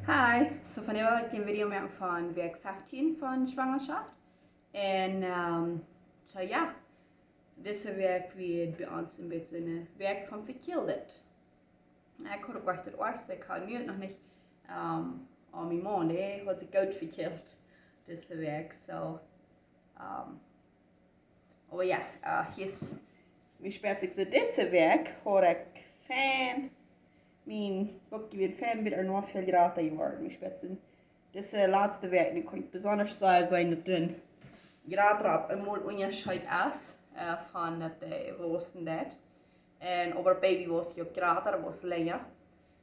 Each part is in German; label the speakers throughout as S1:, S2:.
S1: Hi, so vandaag wil ik een video maken van week 15 van Schwangaschaft. En so ja, deze week weer bij ons een beetje een week van verkildet. Ik had ook echt het eerste, ik had nu nog niet aan mijn mond, had zich goed verkild deze week. So, aber ja, hier is, wie spät ik ze deze week, hoor ik fan. Mijn boekje weer fan weer nog veel gratis geworden. Mijn spetsen. Deze laatste week nu kan ik bijzonder zijn dat een gratis op een mooi onderscheid is van het wosten dat. En over baby was je ook gratis, was länger.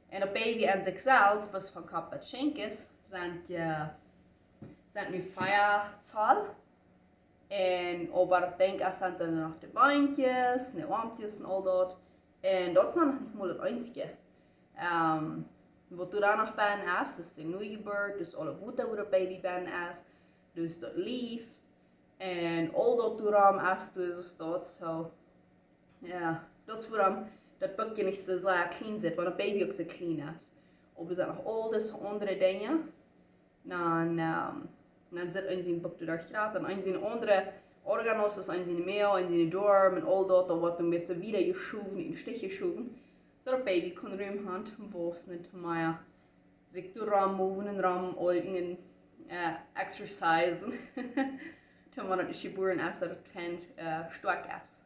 S1: En op baby en zichzelf, bis van kap dat schenkes, zijn nu 4 zaal. En over denk ik zijn er nog de bankjes, de armpjes en al dat. En dat is nog niet maar het einzige. Wat du da nog ben is, dus de nieuwgebeurt, dus alle voeten waar de baby ben is, dus dat lief en al dat toeram is, dus dat zo. Ja, dat is waarom dat boekje niet zo clean zit, want een baby ook zo clean is. Of er zijn nog al deze andere dingen, dan zit in zijn boek daar gratis, en in zijn andere organos, dus in zijn meel, in zijn darm en al dat, wat dan met z'n wieder geschoven, in stich geschoven. Dat baby kan ruim hand bossen te mij zich te ram moven en ram ogen exercisen te maar dat je boeren is dat het fan sterk is.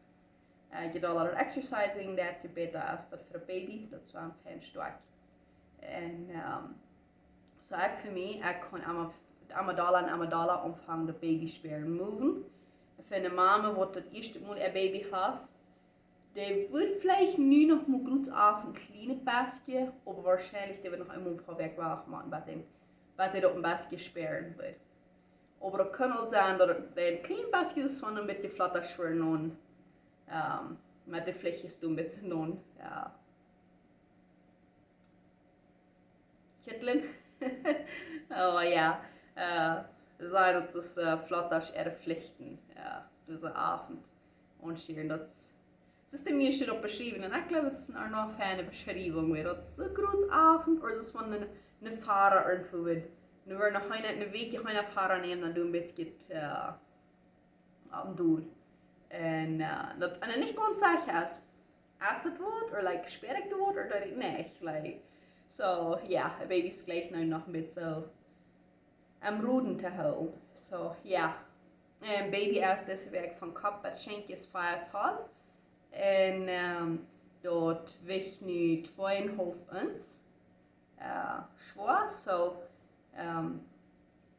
S1: Je doet al exercising dat je beter is dat voor een baby, dat is wel een fan sterk. En zo ik voor mij, ik kan amadala omvangen de baby speren moven. Ik vind een mama wat het eerste mal een baby heeft. Der wird vielleicht nu noch mal gut auf ein kleines Basket, aber wahrscheinlich der wird noch einmal ein paar Weg machen, bei dem auf ein Basket sperren wird. Aber es kann auch sein, dass der ein kleines Basket ist, sondern mit der Flatter schwer nun, mit der Fläche ist ein bisschen nun, ja. Kitteln. Aber ja, sein, dass es Flatter eher Pflichten, ja, diese Abend und schön, das. Het is de meeste op beschreven en ik geloof dat het nog een fijne beschrijving weer. Dat is een groot avond, of is het van een vader ervoor. Nu weer nog een weekje een vader nemen, dan doen we een beetje doen. En dat en niet gewoon zeggen als het wordt, of like spreek het wordt, of dat ik niet. Like, so ja, een baby is gelijk nu nog een beetje zo am Ruden te houden. So ja, en baby is deze week van kop met schenkjes 4 zaal. En dat weegt nu 2,5 ons schwaar. So,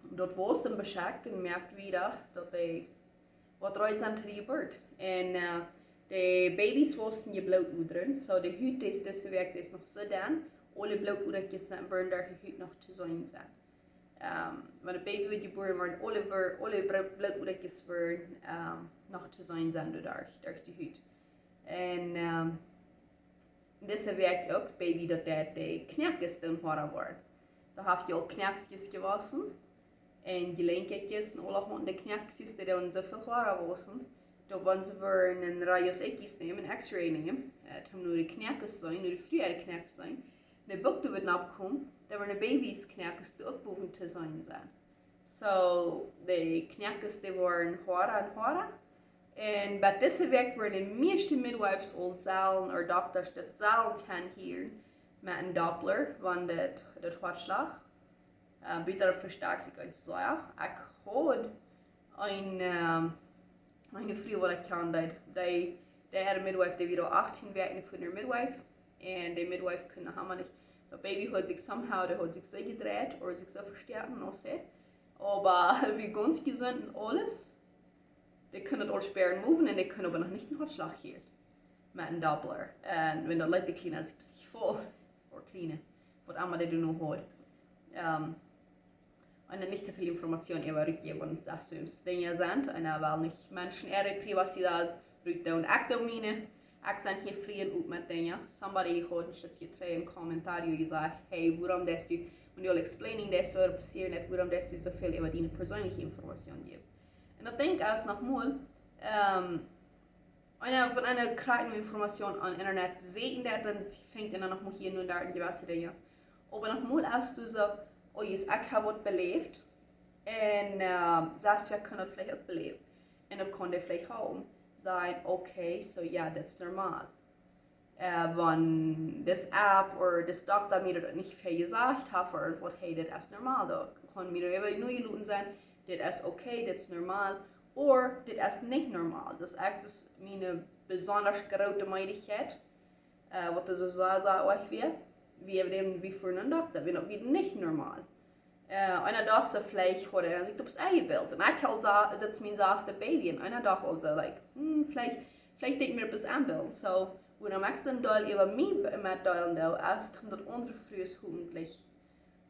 S1: dat was een beschik en merkt wieder dat hij wat eruit zijn gebeurd. En de baby's was je bloedoederen. So de huid is deze week is nog zo dan. Alle bloedoedertjes worden daar huid nog te zijn. Maar de baby wordt geboren, maar alle bloedoedertjes worden nog te zijn door de huid. En deze week ook, baby, dat de knakjes dan horen wordt. Dan heb je al knakjes gewassen. En die linkertjes en alle de knakjes die dan zoveel horen wassen. Dan wanneer ze voor een radius X nemen, een x-ray nemen. Het gaan nu de knakjes zijn, nu de vrije knakjes zijn. De boek die we opkomen, daar worden baby's knakjes die ook boven te zijn. So, de knakjes die worden horen en horen. En bij deze week worden de meeste midwives al zalen of dokters dat zalen gaan hier met een Doppler, want dat hartslag beter versterkt zich uit zo. Ik hoorde een vrouw wat ik kan dat die had een midwife die weer 18 werken voor een midwife en de midwife kunnen helemaal niet. De baby had zich somehow, die had zich zo gedraaid of zich zo versterken of zo. Maar wie ganz gezond en alles. Die kunnen het al speren moven en die kunnen aber nog niet een hartslag geven met een Doppler. En wenn dat lijkt de kleine is zich vol, of kleine, wat allemaal die doen hoort. En dan niet te veel informatie over rückgeven, want dat is dingen zijn. En wel niet mensen ihre privacidad rückdown. Ik doe mine. Ik ben hier vrij uit met dingen. Somebody had eens getreden een commentaar gezegd, hey, waarom des du, wanneer je explaining des wat er passiert, waarom des du zoveel over die persoonlijke informatie geeft. En dat denk ik als nogmaals, van een krijgt nu informatie aan internet, zeker dat dan vindt en dan nog moet je nu daar gewisse dingen. Aber nochmal als du so, oh yes, ich habe was beleefd. En sagst wir kunnen het vielleicht ook beleven. En dan kon je vielleicht haben, zijn, okay, so ja, dat is normaal. Wenn das App oder das Doktor mir das nicht viel gesagt hat, oder was, hey, das ist normal, da kann mir über die neue Leute sein, das ist okay, das ist normal, oder das ist nicht normal. Das ist meine besonders große Möglichkeit, was du so sagst, wie für einen Doktor, wir sind nicht normal. Einer dag so vielleicht hat er sich aufs Ei gebildet. Und ich halt sagen, das ist mein erste Baby. Und einer dag also, like, vielleicht denke ich mir etwas anbilden. So, wenn am nächsten Teil über mich mitteilen will, erst haben das andere frühes hoffentlich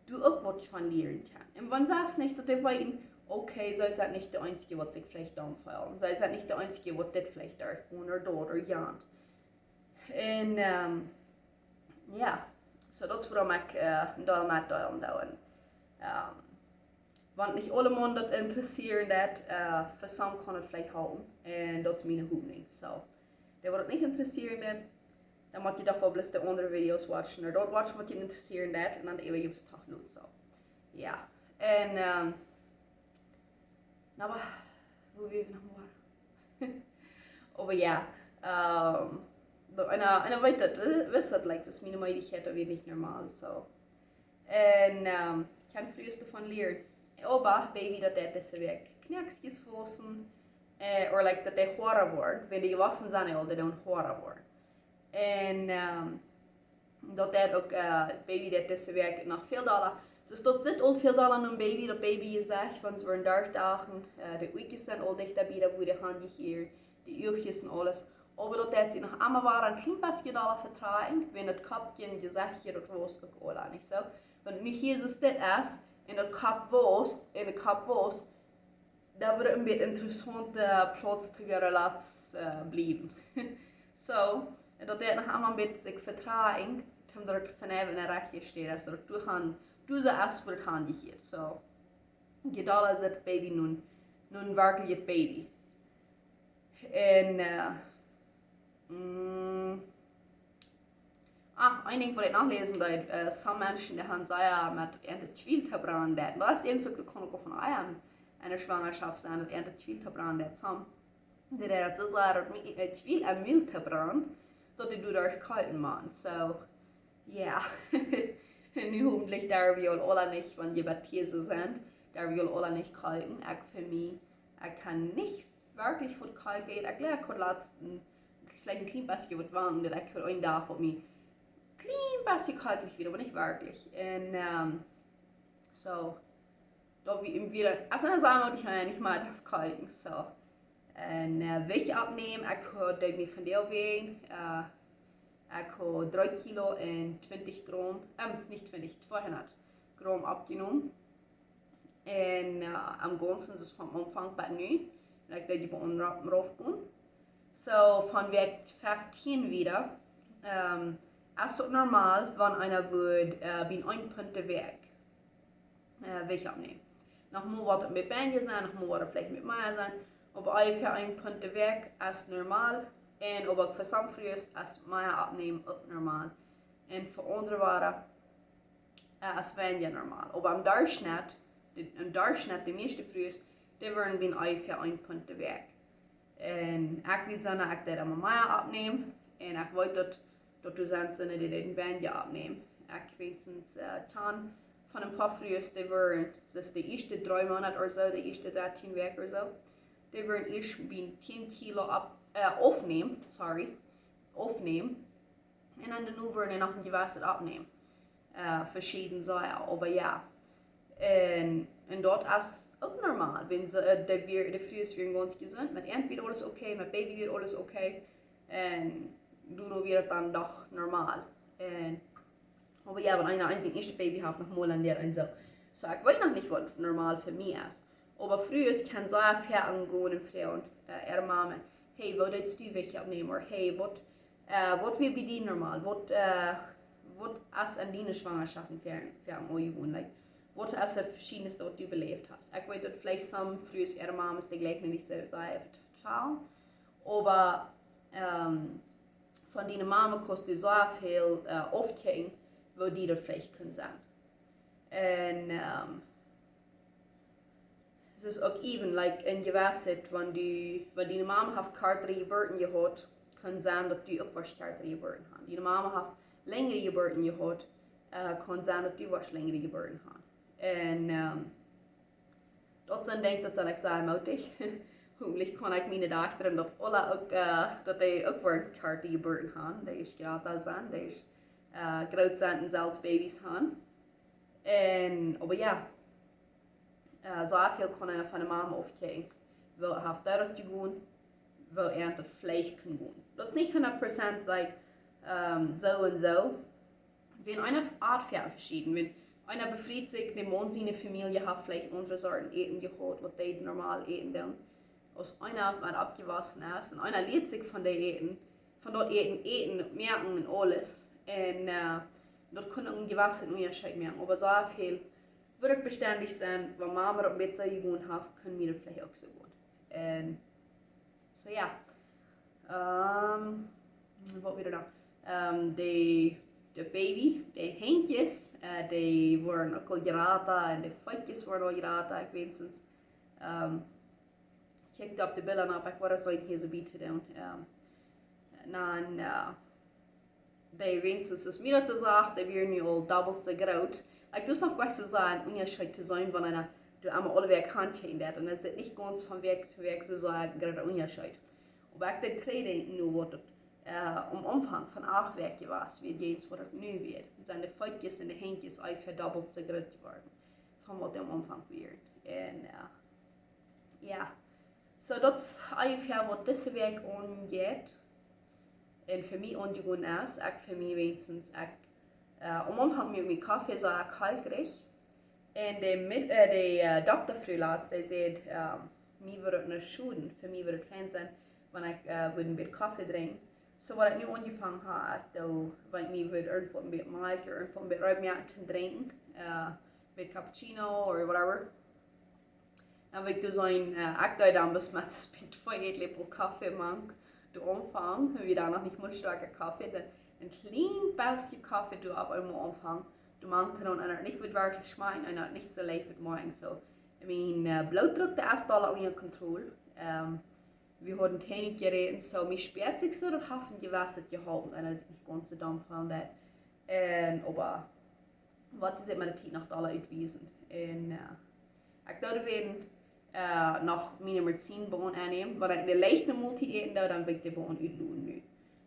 S1: du auch was von lernen kann. Und wenn sagst nicht, dass die weiten, okay, so ist das nicht der Einzige, was sich vielleicht anfällt. So ist das nicht der Einzige, was das vielleicht oder dort oder jahnt. Und, ja, so das ist, warum ich da mitteilen will. Want nicht alle Menschen das interessieren, das für some kann es vielleicht haben. Und das ist meine Hoffnung. So, der, was das nicht interessieren, dann muss ich doch wohl bloß die anderen Videos watchen. Oder dort watchen, was dich interessieren, das. Und dann eben gibt es doch nur so. Ja. Und, aber, wo wir noch mal? Aber ja, einer weiter, wisst ihr, like, das ist meine Möglichkeit, aber nicht normal. So. Und, ich kann frühest davon lernen. Aber Baby, dass das weg Knackskis fossen, oder like, dass die Haare worden, wenn die gewassen sind, oder dann Haare worden. Und dat ook Baby, dat weg nach $4. Dus dat zit al $4 een Baby, dat Baby is echt, want ze waren 30 dagen, de uurtjes zijn al dicht daarbij, dat worden handig hier, de uurtjes en alles. Aber dat sie noch einmal war ein klein bisschen vertragen, wenn das Kapchen gesagt hat, das wusste ich auch nicht so. Wenn mich hier so steht ist, in der Kap wusste, da würde ein bisschen interessanter Platz zu relaten bleiben. So, dat noch einmal ein bisschen sich vertragen, dann dort von eben in Recht steht, also du so erst für das Handy hier. So, gedala ist das Baby nun wirklich ein Baby. Und, ein Ding, was ich nachlesen wollte, some Menschen, die haben sehr mit einer Schwiltebrand, das ist irgendwie so, kann auch von einer Schwangerschaft sein, dass einer Schwiltebrand haben. Die hat so gesagt, dass Schwil ein Miltebrand, dass die durch kalten machen. So, ja. Nu hoffentlich darf wir alle nicht, wenn die Baptise sind, darf wir alle nicht kalten. Ich für mich, ich kann nicht wirklich von kalt gehen. Ich glaube, ich kann letzten, vielleicht ein klein bisschen was warten, dass ich einen Tag von mir klein bisschen kalt wieder, aber nicht wirklich. Und, so, da wie im wieder, also eine Sache, ich kann nicht mal drauf kalten, so. Und, Gewicht abnehmen, ich kann mich von der wegen, ich habe 3 Kilo und 20 Gramm, nicht 20, 200 Gramm abgenommen. Und am ganzen ist es vom Umfang bei nu, ich die bei uns raufgehen. So, von Weg 15 wieder, ist es normal, wenn einer wird, bin 1 Punkt weg, Gewicht abnehmen. Nochmal wird es mit Bänge sein, nochmal wird es vielleicht mit Meier sein, aber ungefähr 1 Punkt weg ist normal. En ook voor sommige vrouwen is mij opnemen ook normaal. En voor andere waren is weinig normaal. Maar im Durchschnitt, de meeste vrouwen, die waren bin ungefähr 1 Punkt weg. En ik weet zeggen, ik dat aan mij opnemen. En ik weet dat du zijn zinnen die dat weinig opnemen. Ik weet sinds van een paar vrouwen, die waren, dus de eerste 3 maanden of zo, de eerste 13 weken of zo, die waren eerst bin 10 Kilo aufnehmen. En dan de werden nog een gewas abnehmen. Verschiedene Sachen, aber ja. Und dort ist auch normal, wenn sie, die Frühe werden ganz gesund, mit Ent wird alles okay, mit Baby wird alles okay. Und du wird dann doch normal. Aber ja, wenn einer ein erstes Baby hat, noch mal an der und so. So, ich weiß noch nicht, was normal für mich ist. Aber früher kann sehr viel angehen in Frauen und ihre Mama. Hey, wat is die Gewicht abnehmen? Oder hey, wat wir bei dir normal? Was ist an deinen Schwangerschaften für am Eugen? Like, was ist das Verschiedenste, was du belebt hast? Ich weiß, dass vielleicht some früher ihre Mamas die gleich nicht so vertrauen. Aber von deiner Mama kostet so viel aufgehen, wo die dort vielleicht können sein. Und es ist auch even, like in Gewässet, wenn die Mama hat kärtere Geburten gehabt, kann sein, dass die auch was kärtere Geburten haben. Die Mama hat längere Geburten gehabt, kann sein, dass die was längere Geburten haben. Und dat zijn denk dat zijn examenmoutig. Hoewel kan ik mijn dochter dat alle ook dat die ook weer karte geboren gaan. Die is gratis zijn, die is groot zijn en zelfs baby's gaan. En aber ja, zoveel kan ik van de mama afkijken. Wil hij dat doen, wil hij dat vlees kan doen. Dat is niet 100% like zo en zo. Wir haben eine Art von verschieden. Wenn einer befriedigt sich, die Mann seine Familie hat vielleicht andere Sorten Eten gehabt, was die normal eten dann. Als einer mal abgewaschen ist und einer lehrt sich von der Eten, von dort eten, merken und alles. Und dort kann ein gewassen Unterschied merken. Aber so viel wird beständig sein, wenn Mama das mit so gewohnt hat, können wir das vielleicht auch so gut. Und so ja. Was wieder da? De baby, de hengjes, die worden ook al geraten en de vatjes worden al geraten. Ik weet sinds, kijk op de billen op, ik word het zo hier zo bij te doen. Dan, die wenigstens is meer te zeggen, die werden nu al dubbel zo groot. Ik doe nog wat te zeggen, onderscheid te zijn van een, du allemaal alle weg handje dat. En het is niet ganz van weg zu weg zu sagen, gerade onderscheid. Maar ik denk training nu wordt het. Umfang von auch weg gewesen, wie jetzt, was es nu wird. Seine Feutjes und die Händjes auch verdoppelt so groß geworden, von was dem Umfang wird. Und ja, so das ist ungefähr, was diese Weg angeht. Und für mich angegangen ist, auch für mich wenigstens, am Anfang mit Kaffee so kalt gekriegt. Und der Doktor frühlatz, der sagt, mir würde es nicht schuden, für mich würde es fein sein, wenn ich ein bisschen Kaffee trinke. So wat ik nu angefangen habe, weil ich mir irgendwo ein bisschen Milch oder irgendwo ein bisschen Räubchen zu trinken, mit Cappuccino oder whatever. Dann will ich so ein Akte dann bis man das mit 2 Löffel Kaffee macht, du anfangen, wie dann noch nicht mal starker Kaffee, dann ein klein bisschen Kaffee du ab am Anfang, du machst dann einer nicht wird wirklich schmecken, einer nicht so leicht wird morgen so. Ich meine, Blutdruck der erste Dollar unter Kontrolle. Wir hatten Technik geredet, so mich spät sich so, das haben die Wasser gehalten, und das ist nicht ganz so dumm von das. Aber was ist immer der Zeit nach Dollar gewesen? Und ich glaube, wir werden noch meine Medizin bei uns annehmen, weil ich eine leichte Multi eten darf, dann will ich die bei uns uitloeren nu.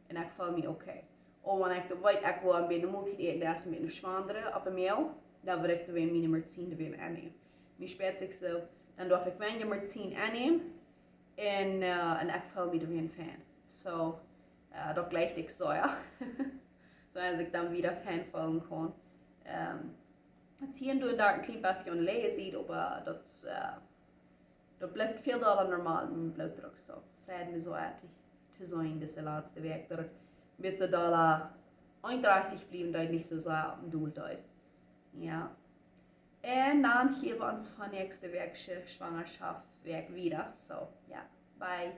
S1: Und ich fühle mich okay. Und wenn ich da weiß, ich will ein bisschen Multi eten, das ist mit einer Schwangere, aber mehr, dann will ich meine Medizin annehmen. Mich spät sich so, dann darf ich weniger Medizin annehmen. En ik voel me er weer een fan. So, dat lijkt ik zo, ja. Zodat ik dan weer fan voelen kan. Het hier en daar een klein beetje aan lezen ziet, maar dat blijft veel dollar normaal met mijn bloeddruk. So, vrede me zo uit te zijn, deze laatste week. Dat het met z'n dollar eindreichtig blijven, dat het niet zo op het doel duidt. Ja. En dan hier wir uns von nächste Schwangaschaft wieder. So, ja, bye.